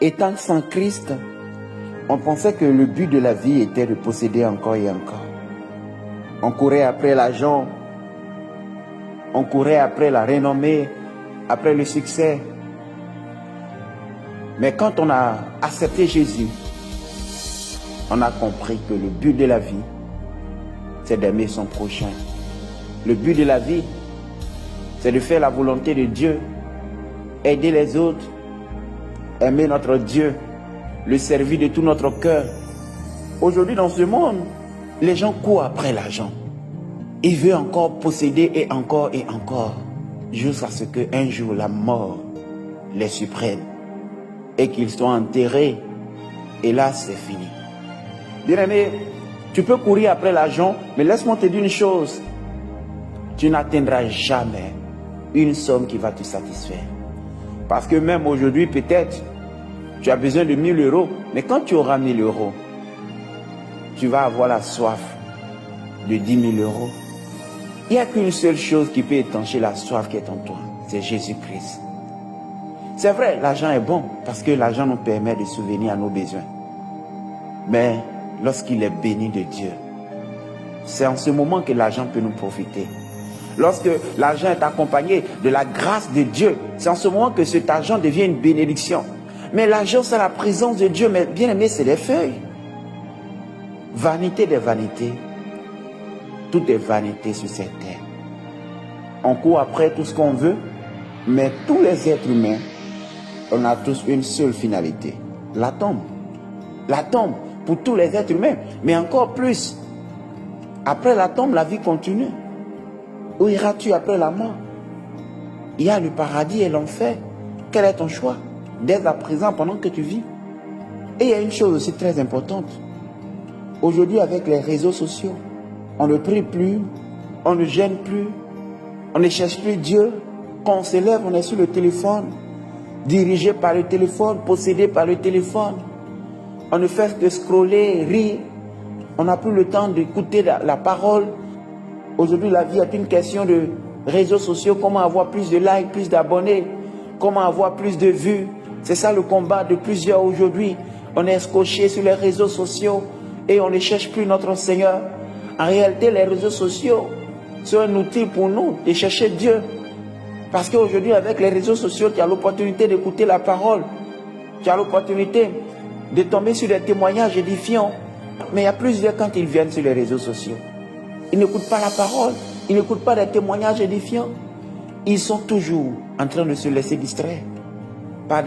Étant sans Christ, on pensait que le but de la vie était de posséder encore et encore. On courait après l'argent, on courait après la renommée, après le succès. Mais quand on a accepté Jésus, on a compris que le but de la vie, c'est d'aimer son prochain. Le but de la vie, c'est de faire la volonté de Dieu, aider les autres, aimer notre Dieu, le servir de tout notre cœur. Aujourd'hui, dans ce monde, les gens courent après l'argent. Ils veulent encore posséder et encore, jusqu'à ce qu'un jour la mort les surprenne et qu'ils soient enterrés. Et là, c'est fini. Bien-aimé, tu peux courir après l'argent, mais laisse-moi te dire une chose. Tu n'atteindras jamais une somme qui va te satisfaire. Parce que même aujourd'hui, peut-être, tu as besoin de 1000 euros. Mais quand tu auras 1000 euros, tu vas avoir la soif de 10 000 euros. Il n'y a qu'une seule chose qui peut étancher la soif qui est en toi. C'est Jésus-Christ. C'est vrai, l'argent est bon parce que l'argent nous permet de subvenir à nos besoins. Mais lorsqu'il est béni de Dieu, c'est en ce moment que l'argent peut nous profiter. Lorsque l'argent est accompagné de la grâce de Dieu, c'est en ce moment que cet argent devient une bénédiction. Mais l'argent, c'est la présence de Dieu. Mais bien aimé, c'est des feuilles. Vanité des vanités. Tout est vanité sur cette terre. On court après tout ce qu'on veut, mais tous les êtres humains, on a tous une seule finalité. La tombe. La tombe pour tous les êtres humains. Mais encore plus. Après la tombe, la vie continue. Où iras-tu après la mort? Il y a le paradis et l'enfer. Quel est ton choix? Dès à présent, pendant que tu vis. Et il y a une chose aussi très importante. Aujourd'hui, avec les réseaux sociaux, on ne prie plus, on ne gêne plus, on ne cherche plus Dieu. Quand on se lève, on est sur le téléphone, dirigé par le téléphone, possédé par le téléphone. On ne fait que scroller, rire. On n'a plus le temps d'écouter la parole. Aujourd'hui, la vie est une question de réseaux sociaux. Comment avoir plus de likes, plus d'abonnés? Comment avoir plus de vues? C'est ça le combat de plusieurs aujourd'hui. On est scotché sur les réseaux sociaux et on ne cherche plus notre Seigneur. En réalité, les réseaux sociaux sont un outil pour nous de chercher Dieu. Parce qu'aujourd'hui, avec les réseaux sociaux, tu as l'opportunité d'écouter la parole. Tu as l'opportunité de tomber sur des témoignages édifiants. Mais il y a plusieurs quand ils viennent sur les réseaux sociaux. Ils n'écoutent pas la parole. Ils n'écoutent pas des témoignages édifiants. Ils sont toujours en train de se laisser distraire.